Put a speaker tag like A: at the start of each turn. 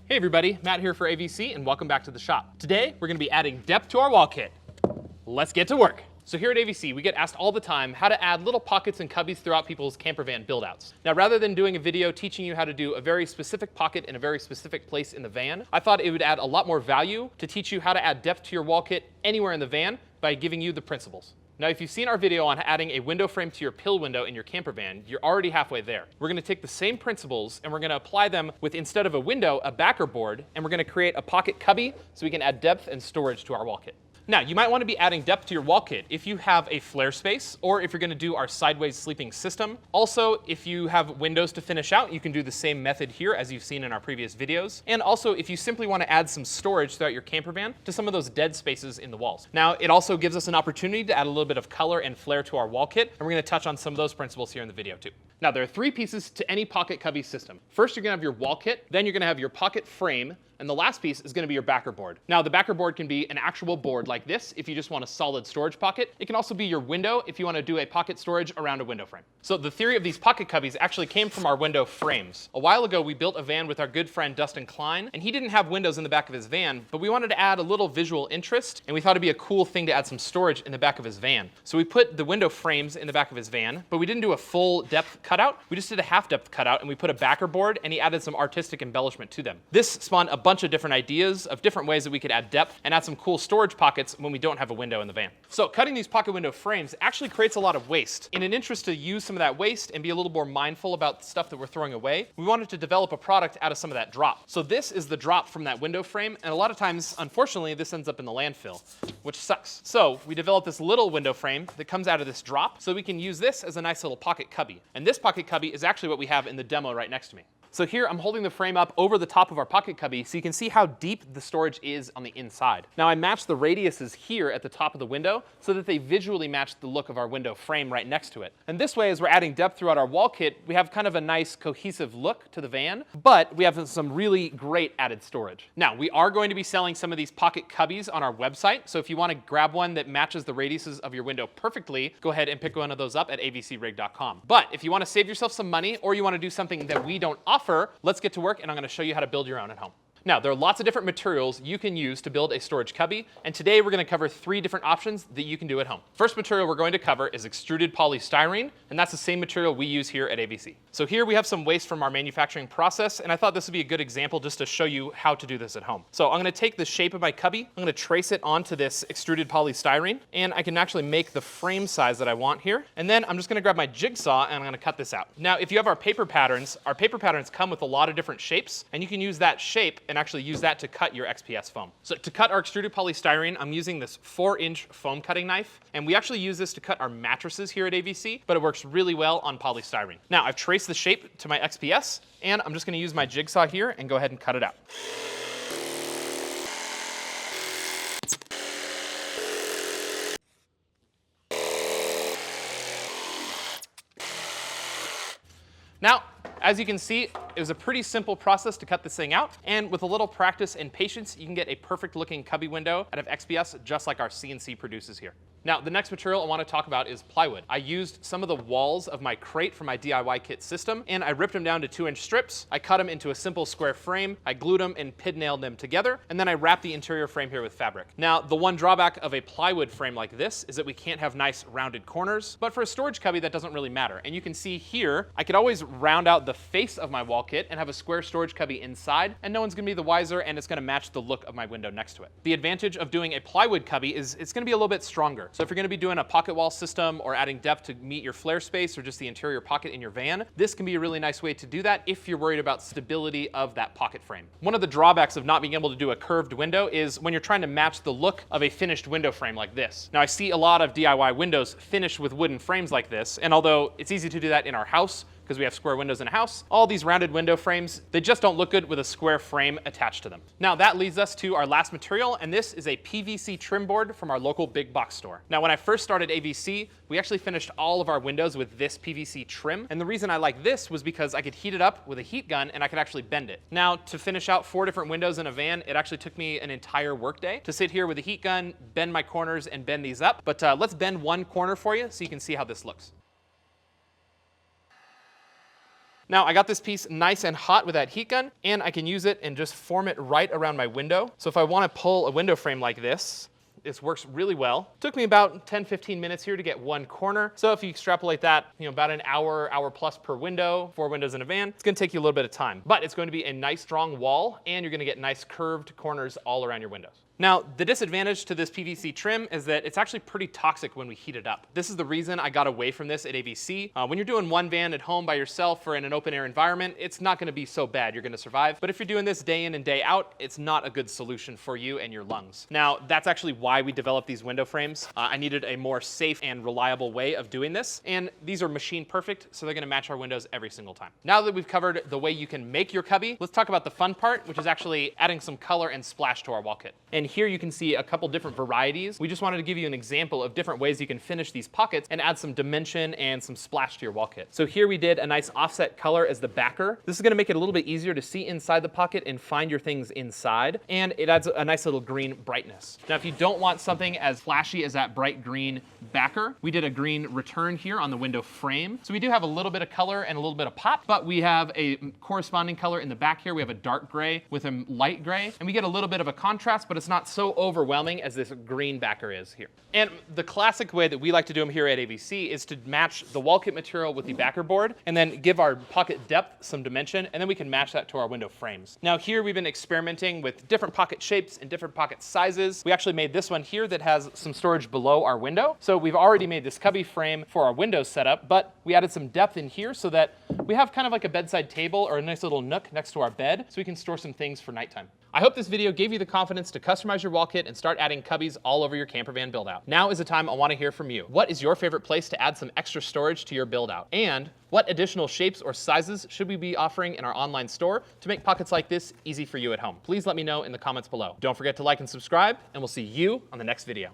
A: Hey everybody, Matt here for AVC and welcome back to the shop. Today, we're gonna be adding depth to our wall kit. Let's get to work. So here at AVC, we get asked all the time how to add little pockets and cubbies throughout people's camper van build-outs. Now, rather than doing a video teaching you how to do a very specific pocket in a very specific place in the van, I thought it would add a lot more value to teach you how to add depth to your wall kit anywhere in the van by giving you the principles. Now, if you've seen our video on adding a window frame to your pill window in your camper van, you're already halfway there. We're gonna take the same principles and we're gonna apply them with, instead of a window, a backer board, and we're gonna create a pocket cubby so we can add depth and storage to our wall kit. Now, you might want to be adding depth to your wall kit if you have a flare space or if you're going to do our sideways sleeping system. Also, if you have windows to finish out, you can do the same method here as you've seen in our previous videos. And also, if you simply want to add some storage throughout your camper van to some of those dead spaces in the walls. Now, it also gives us an opportunity to add a little bit of color and flare to our wall kit, and we're going to touch on some of those principles here in the video too. Now, there are three pieces to any pocket cubby system. First, you're going to have your wall kit, then you're going to have your pocket frame, and the last piece is going to be your backer board. Now, the backer board can be an actual board like this if you just want a solid storage pocket. It can also be your window if you want to do a pocket storage around a window frame. So the theory of these pocket cubbies actually came from our window frames. A while ago, we built a van with our good friend Dustin Klein, and he didn't have windows in the back of his van, but we wanted to add a little visual interest, and we thought it'd be a cool thing to add some storage in the back of his van. So we put the window frames in the back of his van, but we didn't do a full depth cutout. We just did a half depth cutout, and we put a backer board, and he added some artistic embellishment to them. This spawned a bunch of different ideas of different ways that we could add depth and add some cool storage pockets when we don't have a window in the van. So cutting these pocket window frames actually creates a lot of waste. In an interest to use some of that waste and be a little more mindful about the stuff that we're throwing away, we wanted to develop a product out of some of that drop. So this is the drop from that window frame, and a lot of times, unfortunately, this ends up in the landfill, which sucks. So we developed this little window frame that comes out of this drop, so we can use this as a nice little pocket cubby. And this pocket cubby is actually what we have in the demo right next to me. So here I'm holding the frame up over the top of our pocket cubby so you can see how deep the storage is on the inside. Now I matched the radiuses here at the top of the window so that they visually match the look of our window frame right next to it. And this way, as we're adding depth throughout our wall kit, we have kind of a nice cohesive look to the van, but we have some really great added storage. Now we are going to be selling some of these pocket cubbies on our website, so if you want to grab one that matches the radiuses of your window perfectly, go ahead and pick one of those up at avcrig.com. But if you want to save yourself some money or you want to do something that we don't offer, let's get to work and I'm going to show you how to build your own at home. Now, there are lots of different materials you can use to build a storage cubby, and today we're going to cover three different options that you can do at home. First material we're going to cover is extruded polystyrene, and that's the same material we use here at AVC. So here we have some waste from our manufacturing process, and I thought this would be a good example just to show you how to do this at home. So I'm going to take the shape of my cubby, I'm going to trace it onto this extruded polystyrene, and I can actually make the frame size that I want here, and then I'm just going to grab my jigsaw and I'm going to cut this out. Now, if you have our paper patterns come with a lot of different shapes, and you can use that shape and actually use that to cut your XPS foam. So to cut our extruded polystyrene, I'm using this 4-inch foam cutting knife, and we actually use this to cut our mattresses here at AVC, but it works really well on polystyrene. Now I've traced the shape to my XPS, and I'm just going to use my jigsaw here and go ahead and cut it out. Now, as you can see, it was a pretty simple process to cut this thing out, and with a little practice and patience, you can get a perfect looking cubby window out of XPS just like our CNC produces here. Now, the next material I want to talk about is plywood. I used some of the walls of my crate for my DIY kit system, and I ripped them down to 2-inch strips. I cut them into a simple square frame, I glued them and pin nailed them together, and then I wrapped the interior frame here with fabric. Now, the one drawback of a plywood frame like this is that we can't have nice rounded corners, but for a storage cubby that doesn't really matter. And you can see here, I could always round out the face of my wall kit and have a square storage cubby inside, and no one's gonna be the wiser, and it's gonna match the look of my window next to it. The advantage of doing a plywood cubby is it's gonna be a little bit stronger. So if you're gonna be doing a pocket wall system or adding depth to meet your flare space or just the interior pocket in your van, this can be a really nice way to do that if you're worried about stability of that pocket frame. One of the drawbacks of not being able to do a curved window is when you're trying to match the look of a finished window frame like this. Now I see a lot of DIY windows finished with wooden frames like this, and although it's easy to do that in our house, because we have square windows in a house, all these rounded window frames, they just don't look good with a square frame attached to them. Now that leads us to our last material, and this is a PVC trim board from our local big box store. Now when I first started AVC, we actually finished all of our windows with this PVC trim, and the reason I like this was because I could heat it up with a heat gun and I could actually bend it. Now to finish out 4 different windows in a van, it actually took me an entire workday to sit here with a heat gun, bend my corners and bend these up, but let's bend one corner for you so you can see how this looks. Now I got this piece nice and hot with that heat gun, and I can use it and just form it right around my window. So if I want to pull a window frame like this works really well. Took me about 10-15 minutes here to get one corner. So if you extrapolate that, about an hour plus per window, 4 windows in a van, it's gonna take you a little bit of time. But it's going to be a nice strong wall, and you're gonna get nice curved corners all around your windows. Now, the disadvantage to this PVC trim is that it's actually pretty toxic when we heat it up. This is the reason I got away from this at AVC. When you're doing one van at home by yourself or in an open air environment, it's not gonna be so bad, you're gonna survive. But if you're doing this day in and day out, it's not a good solution for you and your lungs. Now, that's actually why we developed these window frames. I needed a more safe and reliable way of doing this, and these are machine perfect, so they're gonna match our windows every single time. Now that we've covered the way you can make your cubby, let's talk about the fun part, which is actually adding some color and splash to our wall kit. And here you can see a couple different varieties. We just wanted to give you an example of different ways you can finish these pockets and add some dimension and some splash to your wall kit. So here we did a nice offset color as the backer. This is gonna make it a little bit easier to see inside the pocket and find your things inside. And it adds a nice little green brightness. Now, if you don't want something as flashy as that bright green backer, we did a green return here on the window frame. So we do have a little bit of color and a little bit of pop, but we have a corresponding color in the back here. We have a dark gray with a light gray, and we get a little bit of a contrast, but it's not so overwhelming as this green backer is here. And the classic way that we like to do them here at AVC is to match the wall kit material with the backer board and then give our pocket depth some dimension, and then we can match that to our window frames. Now here we've been experimenting with different pocket shapes and different pocket sizes. We actually made this one here that has some storage below our window. So we've already made this cubby frame for our window setup, but we added some depth in here so that we have kind of like a bedside table or a nice little nook next to our bed so we can store some things for nighttime. I hope this video gave you the confidence to customize your wall kit and start adding cubbies all over your camper van build out. Now is the time I want to hear from you. What is your favorite place to add some extra storage to your build out? And what additional shapes or sizes should we be offering in our online store to make pockets like this easy for you at home? Please let me know in the comments below. Don't forget to like and subscribe, and we'll see you on the next video.